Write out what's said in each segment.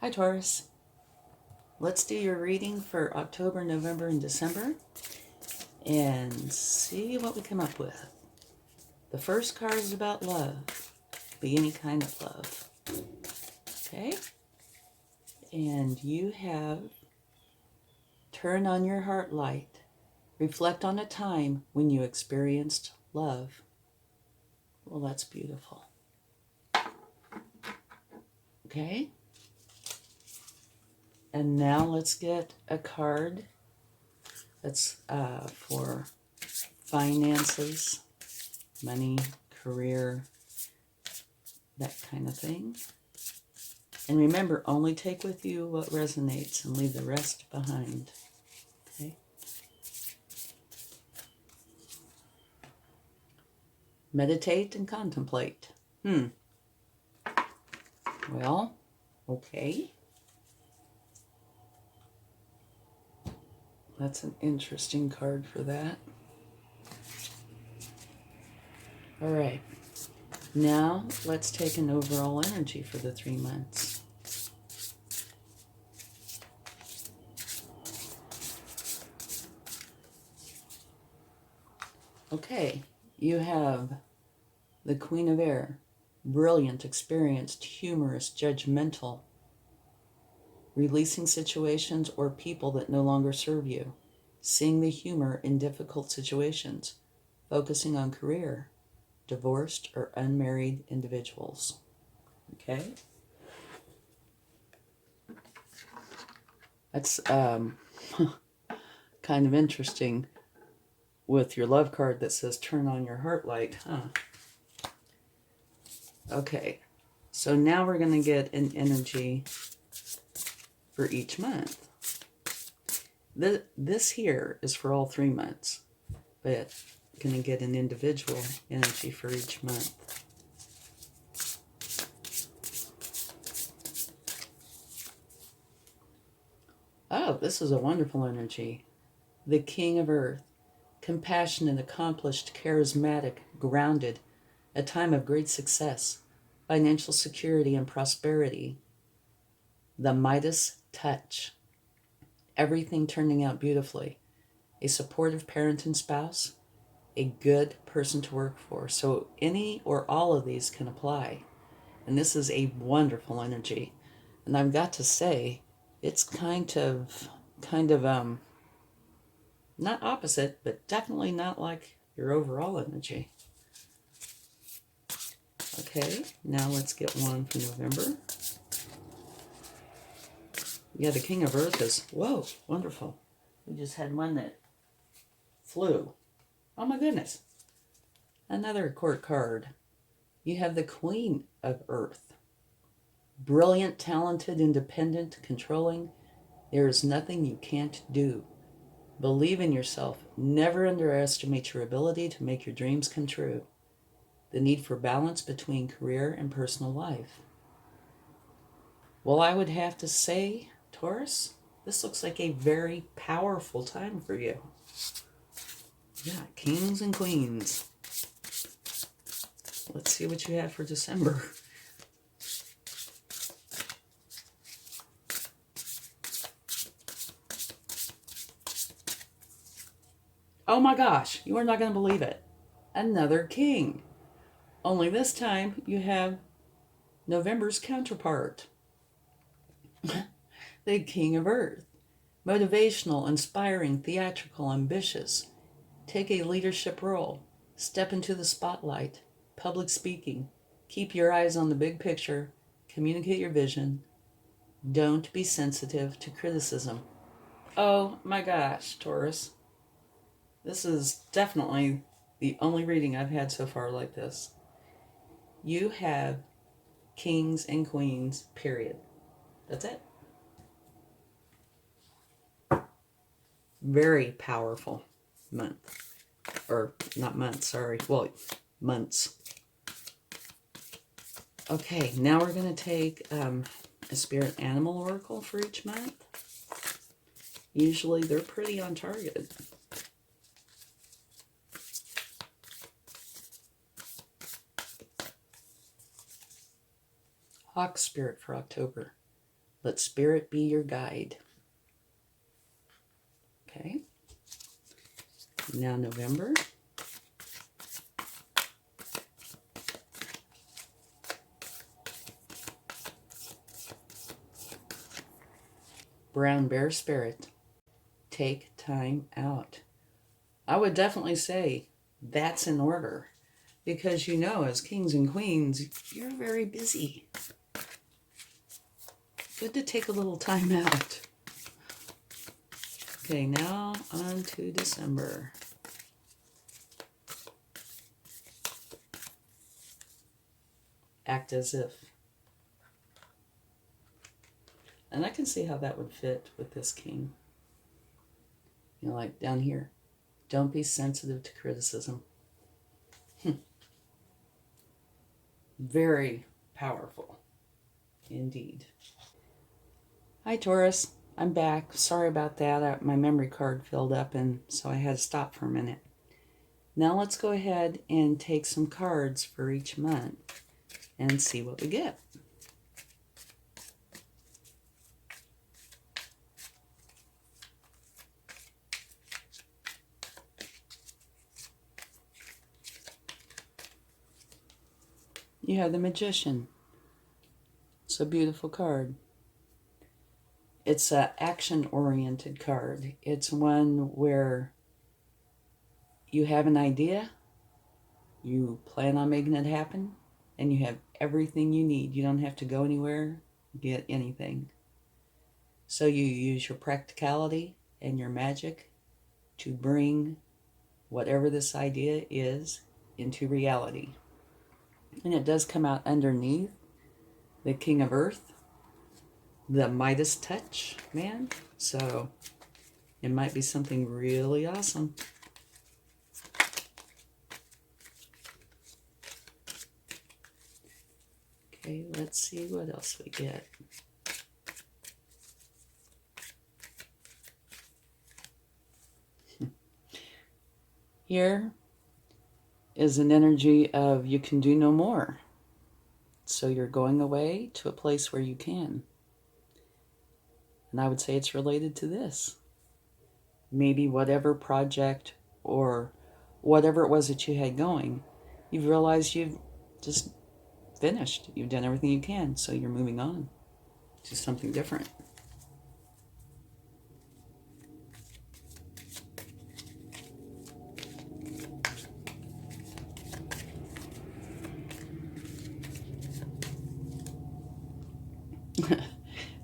Hi Taurus. Let's do your reading for October, November, and December and see what we come up with. The first card is about love. Be any kind of love. Okay? And you have turn on your heart light. Reflect on a time when you experienced love. Well, that's beautiful. Okay? And now let's get a card that's for finances, money, career, that kind of thing. And remember, only take with you what resonates and leave the rest behind. Okay? Meditate and contemplate. Well, okay. That's an interesting card for that. All right. Now, let's take an overall energy for the 3 months. Okay, you have the Queen of Air. Brilliant, experienced, humorous, judgmental. Releasing situations or people that no longer serve you. Seeing the humor in difficult situations. Focusing on career. Divorced or unmarried individuals. Okay? That's kind of interesting with your love card that says turn on your heart light, huh? Okay, so now we're going to get an energy for each month. This here is for all 3 months, but I'm going to get an individual energy for each month. Oh, this is a wonderful energy. The King of Earth. Compassionate, accomplished, charismatic, grounded. A time of great success. Financial security and prosperity. The Midas touch. Everything turning out beautifully. A supportive parent and spouse. A good person to work for. So any or all of these can apply. And this is a wonderful energy. And I've got to say, it's kind of not opposite, but definitely not like your overall energy. Okay, now let's get one for November. Yeah, the King of Earth is, whoa, wonderful. We just had one that flew. Oh my goodness. Another court card. You have the Queen of Earth. Brilliant, talented, independent, controlling. There is nothing you can't do. Believe in yourself. Never underestimate your ability to make your dreams come true. The need for balance between career and personal life. Well, I would have to say, Taurus, this looks like a very powerful time for you. Yeah, kings and queens. Let's see what you have for December. Oh my gosh, you are not going to believe it. Another king. Only this time you have November's counterpart. The King of Earth. Motivational, inspiring, theatrical, ambitious. Take a leadership role. Step into the spotlight. Public speaking. Keep your eyes on the big picture. Communicate your vision. Don't be sensitive to criticism. Oh my gosh, Taurus. This is definitely the only reading I've had so far like this. You have kings and queens, period. That's it. Very powerful month. Or not month, sorry. Well, months. Okay, now we're going to take a spirit animal oracle for each month. Usually they're pretty on target. Hawk spirit for October. Let Spirit be your guide. Okay. Now November. Brown Bear Spirit. Take time out. I would definitely say that's in order. Because you know, as kings and queens, you're very busy. Good to take a little time out. Okay, now on to December. Act as if. And I can see how that would fit with this king. You know, like down here. Don't be sensitive to criticism. Very powerful. Indeed. Hi, Taurus. I'm back. Sorry about that. My memory card filled up, and so I had to stop for a minute. Now let's go ahead and take some cards for each month and see what we get. You have the Magician. It's a beautiful card. It's an action-oriented card. It's one where you have an idea, you plan on making it happen, and you have everything you need. You don't have to go anywhere, get anything. So you use your practicality and your magic to bring whatever this idea is into reality. And it does come out underneath the King of Earth, the Midas touch man. So it might be something really awesome. Okay, let's see what else we get. Here is an energy of you can do no more. So you're going away to a place where you can. And I would say it's related to this. Maybe whatever project or whatever it was that you had going, you've realized you've just finished. You've done everything you can, so you're moving on to something different.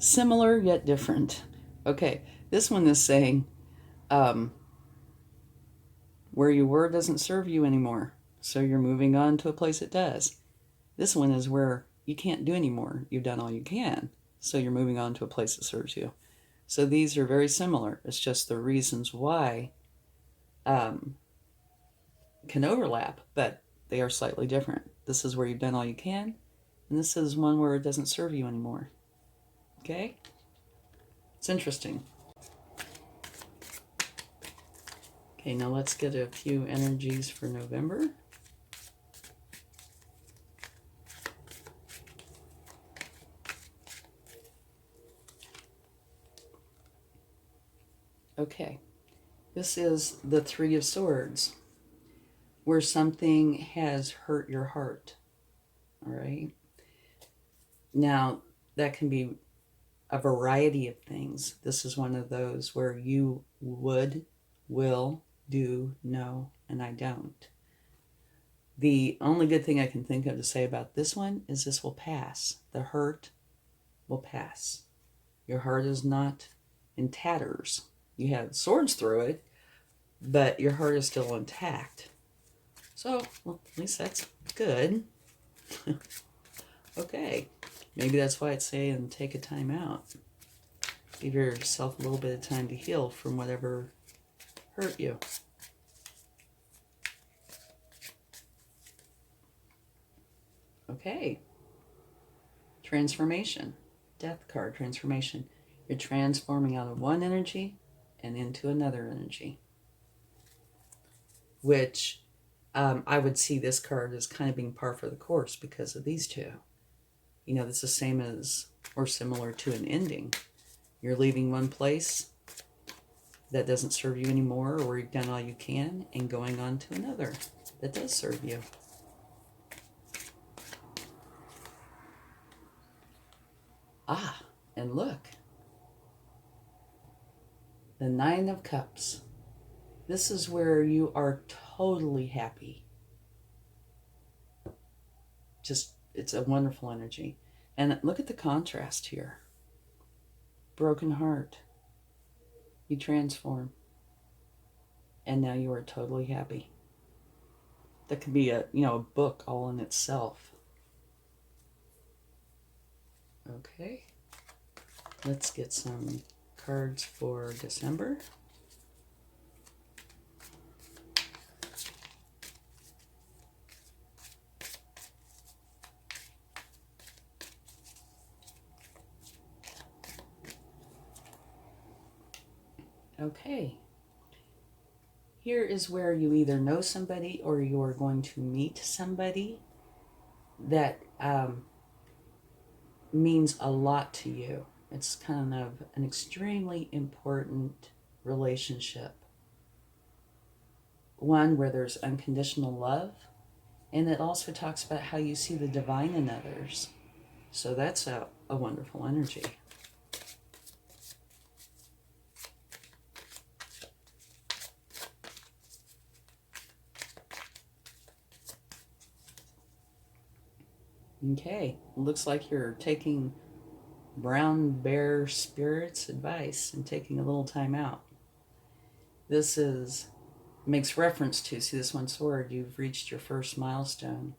Similar yet different. Okay, this one is saying, where you were doesn't serve you anymore, so you're moving on to a place it does. This one is where you can't do anymore. You've done all you can, so you're moving on to a place that serves you. So these are very similar. It's just the reasons why can overlap, but they are slightly different. This is where you've done all you can, and this is one where it doesn't serve you anymore. Okay? It's interesting. Okay, now let's get a few energies for November. Okay, this is the Three of Swords, where something has hurt your heart. All right? Now, that can be a variety of things. This is one of those where you would, will, do, know, and I don't. The only good thing I can think of to say about this one is this will pass. The hurt will pass. Your heart is not in tatters. You have swords through it, but your heart is still intact. So, well, at least that's good. Okay. Maybe that's why it's saying take a time out. Give yourself a little bit of time to heal from whatever hurt you. Okay. Transformation. Death card, transformation. You're transforming out of one energy and into another energy. Which I would see this card as kind of being par for the course because of these two. You know, it's the same as or similar to an ending. You're leaving one place that doesn't serve you anymore, or you've done all you can, and going on to another that does serve you. Ah, and look. The Nine of Cups. This is where you are totally happy. Just, it's a wonderful energy. And look at the contrast here. Broken heart. You transform. And now you are totally happy. That could be a book all in itself. Okay. Let's get some cards for December. Okay. Here is where you either know somebody or you're going to meet somebody that means a lot to you. It's kind of an extremely important relationship. One where there's unconditional love, and it also talks about how you see the divine in others. So that's a wonderful energy. Okay, looks like you're taking brown bear spirit's advice and taking a little time out. This makes reference to, see this one sword, you've reached your first milestone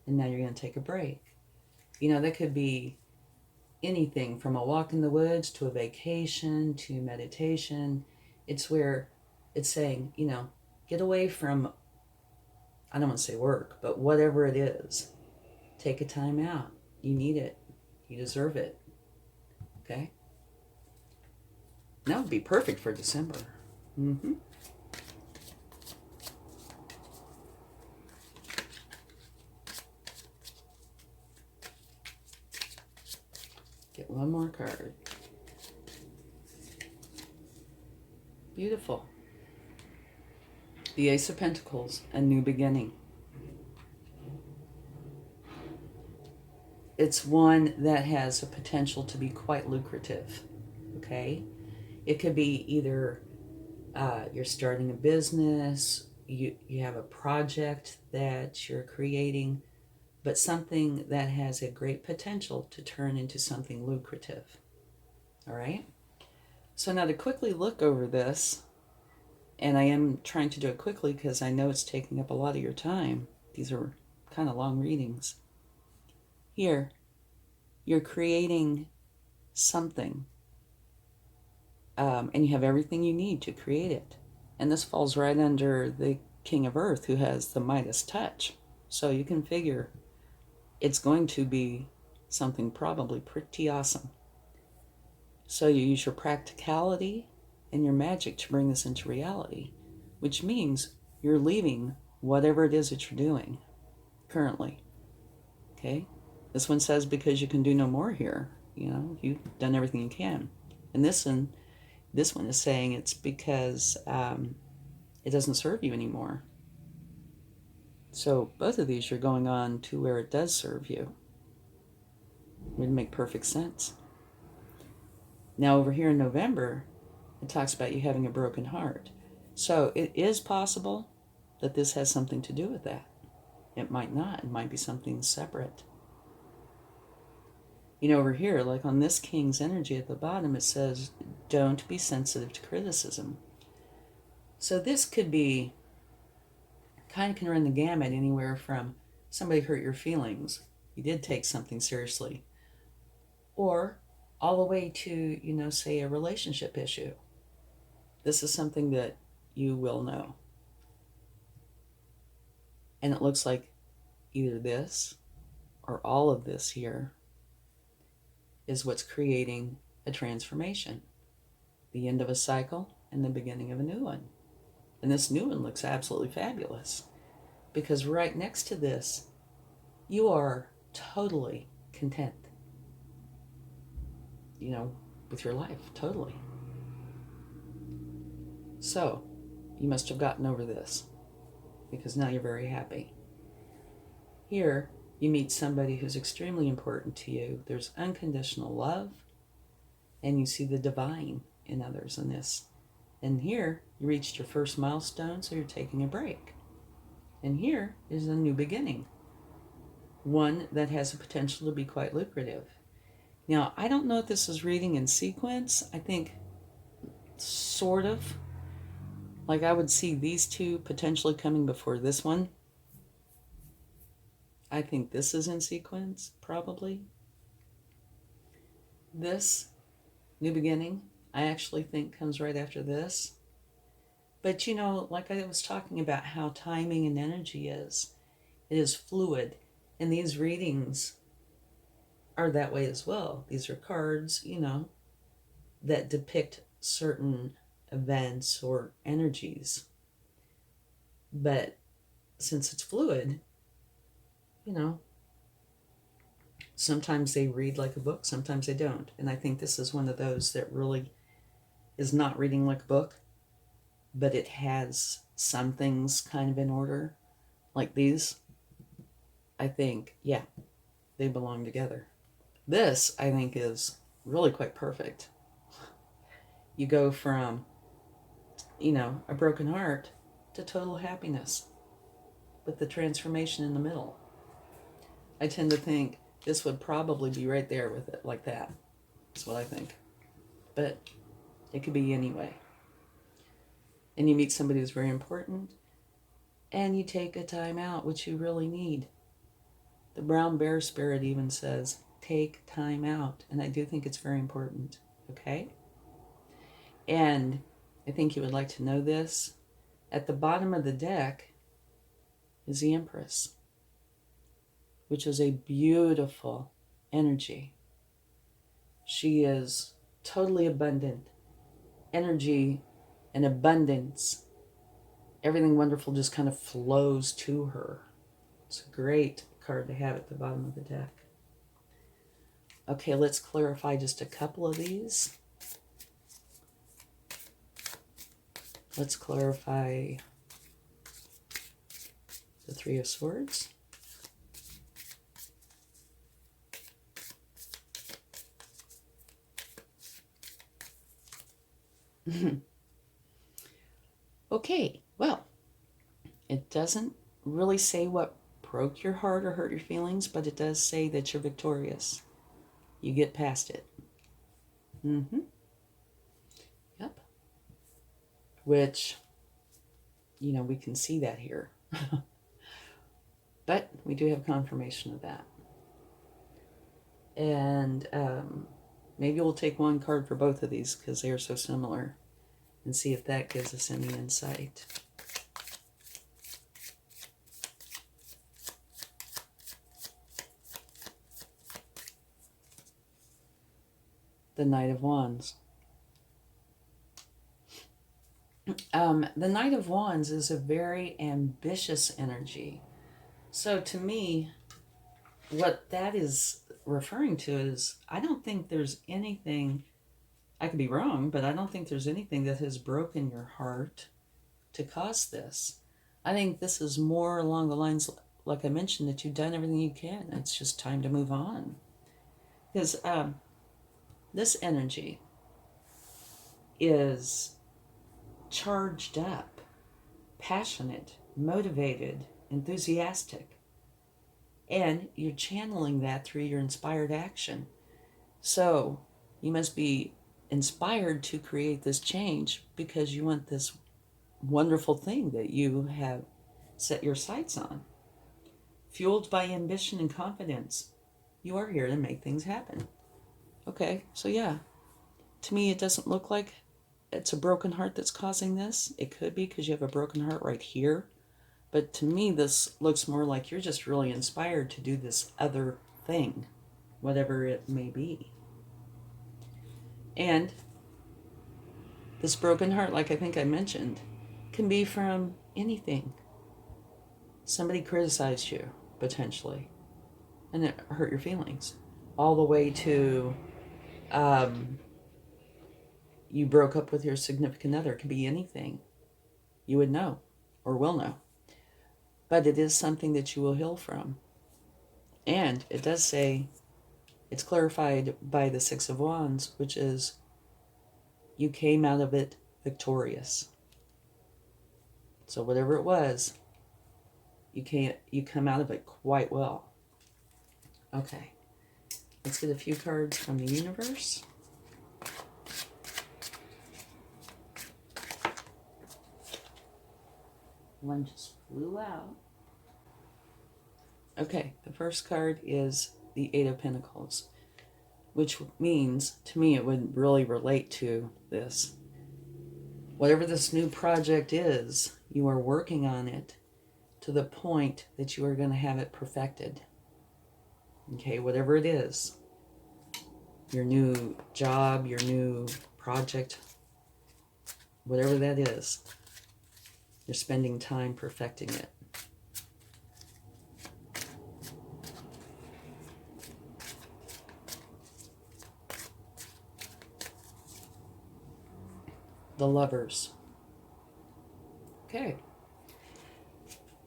and now you're going to take a break. That could be anything from a walk in the woods to a vacation to meditation. It's where it's saying, get away from, I don't want to say work, but whatever it is. Take a time out. You need it. You deserve it. Okay? That would be perfect for December. Mm-hmm. Get one more card. Beautiful. The Ace of Pentacles, a new beginning. It's one that has a potential to be quite lucrative, okay? It could be either you're starting a business, you have a project that you're creating, but something that has a great potential to turn into something lucrative, all right? So now to quickly look over this, and I am trying to do it quickly because I know it's taking up a lot of your time. These are kind of long readings. Here, you're creating something, and you have everything you need to create it. And this falls right under the King of Earth, who has the Midas touch. So you can figure it's going to be something probably pretty awesome. So you use your practicality and your magic to bring this into reality, which means you're leaving whatever it is that you're doing currently. Okay? This one says because you can do no more here. You've done everything you can. And this one is saying it's because it doesn't serve you anymore. So both of these are going on to where it does serve you. It would make perfect sense. Now over here in November, it talks about you having a broken heart. So it is possible that this has something to do with that. It might not. It might be something separate. Over here, like on this King's energy at the bottom, it says, don't be sensitive to criticism. So this could be, kind of can run the gamut anywhere from somebody hurt your feelings, you did take something seriously, or all the way to, say a relationship issue. This is something that you will know. And it looks like either this or all of this here is what's creating a transformation. The end of a cycle and the beginning of a new one. And this new one looks absolutely fabulous because right next to this, you are totally content. with your life, totally. So, you must have gotten over this, because now you're very happy. Here, you meet somebody who's extremely important to you. There's unconditional love, and you see the divine in others in this. And here, you reached your first milestone, so you're taking a break. And here is a new beginning, one that has the potential to be quite lucrative. Now, I don't know if this is reading in sequence. I think sort of. Like I would see these two potentially coming before this one. I think this is in sequence, probably. This new beginning, I actually think comes right after this. But like I was talking about how timing and energy is, it is fluid. And these readings are that way as well. These are cards, that depict certain events or energies. But since it's fluid, sometimes they read like a book, sometimes they don't. And I think this is one of those that really is not reading like a book, but it has some things kind of in order. Like these, I think, yeah, they belong together. This, I think, is really quite perfect. You go from, a broken heart to total happiness with the transformation in the middle. I tend to think this would probably be right there with it, like that. That's what I think. But it could be anyway. And you meet somebody who's very important, and you take a time out, which you really need. The brown bear spirit even says, take time out. And I do think it's very important, okay? And I think you would like to know this. At the bottom of the deck is the Empress, which is a beautiful energy. She is totally abundant. Energy and abundance. Everything wonderful just kind of flows to her. It's a great card to have at the bottom of the deck. Okay, let's clarify just a couple of these. Let's clarify the Three of Swords. Okay, well, it doesn't really say what broke your heart or hurt your feelings, but it does say that you're victorious. You get past it. Yep. Which, we can see that here. But we do have confirmation of that. And maybe we'll take one card for both of these because they are so similar and see if that gives us any insight. The Knight of Wands. The Knight of Wands is a very ambitious energy. So to me, what that is referring to is, I don't think there's anything, I could be wrong, but I don't think there's anything that has broken your heart to cause this. I think this is more along the lines, like I mentioned, that you've done everything you can. It's just time to move on. Because this energy is charged up, passionate, motivated, enthusiastic. And you're channeling that through your inspired action. So you must be inspired to create this change because you want this wonderful thing that you have set your sights on. Fueled by ambition and confidence, you are here to make things happen. Okay, so yeah, to me it doesn't look like it's a broken heart that's causing this. It could be because you have a broken heart right here. But to me, this looks more like you're just really inspired to do this other thing, whatever it may be. And this broken heart, like I think I mentioned, can be from anything. Somebody criticized you, potentially, and it hurt your feelings. All the way to You broke up with your significant other. It could be anything. You would know or will know. But it is something that you will heal from. And it does say, it's clarified by the Six of Wands, which is you came out of it victorious. So whatever it was, you come out of it quite well. Okay. Let's get a few cards from the universe. One just flew out. Okay, the first card is the Eight of Pentacles, which means, to me, it would really relate to this. Whatever this new project is, you are working on it to the point that you are going to have it perfected. Okay, whatever it is, your new job, your new project, whatever that is, you're spending time perfecting it. The Lovers. Okay.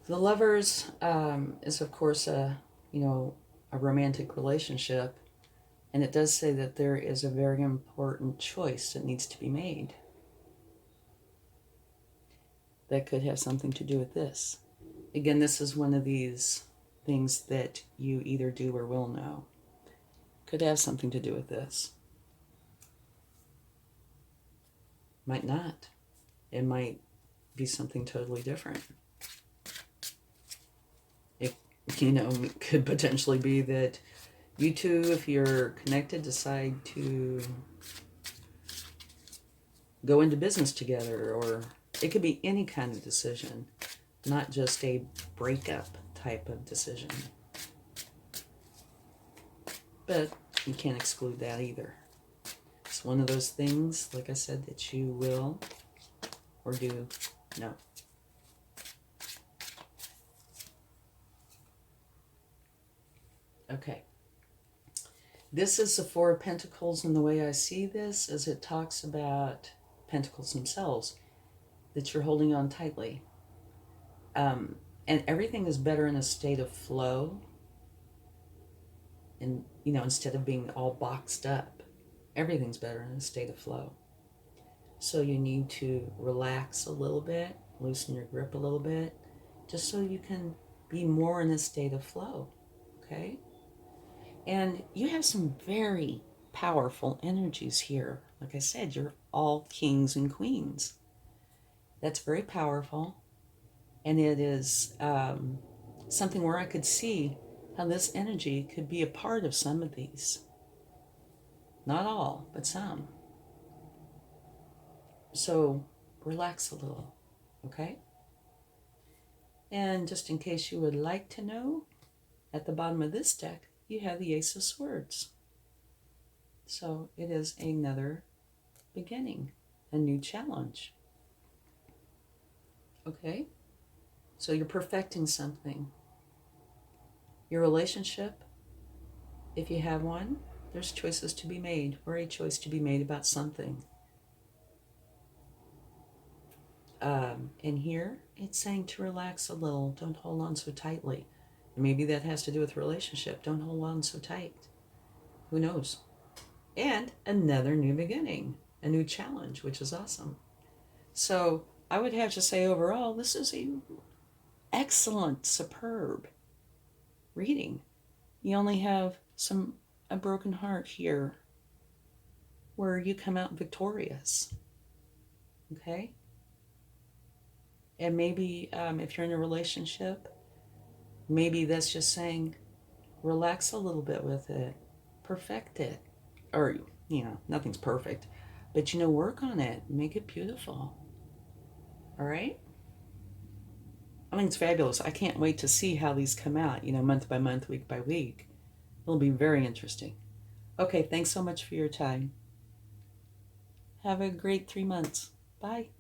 The Lovers is, of course, a romantic relationship. And it does say that there is a very important choice that needs to be made. That could have something to do with this. Again, this is one of these things that you either do or will know. Could have something to do with this. Might not. It might be something totally different. It, could potentially be that you two, if you're connected, decide to go into business together, or it could be any kind of decision, not just a breakup type of decision. But you can't exclude that either. It's one of those things, like I said, that you will or do know. Okay. This is the Four of Pentacles, and the way I see this is it talks about Pentacles themselves, that you're holding on tightly. And everything is better in a state of flow. And, instead of being all boxed up, everything's better in a state of flow. So you need to relax a little bit, loosen your grip a little bit, just so you can be more in a state of flow, okay? And you have some very powerful energies here. Like I said, you're all kings and queens. That's very powerful. And it is something where I could see how this energy could be a part of some of these. Not all, but some. So relax a little, okay? And just in case you would like to know, at the bottom of this deck, you have the Ace of Swords. So it is another beginning, a new challenge. Okay? So you're perfecting something. Your relationship, if you have one, there's choices to be made, or a choice to be made about something. And here, it's saying to relax a little. Don't hold on so tightly. Maybe that has to do with relationship. Don't hold on so tight. Who knows? And another new beginning, a new challenge, which is awesome. So I would have to say overall, this is a excellent, superb reading. You only have a broken heart here where you come out victorious. Okay? And maybe if you're in a relationship, maybe that's just saying, relax a little bit with it, perfect it. Or, nothing's perfect, but, work on it, make it beautiful. All right? I think it's fabulous. I can't wait to see how these come out, month by month, week by week. It'll be very interesting. Okay, thanks so much for your time. Have a great 3 months. Bye.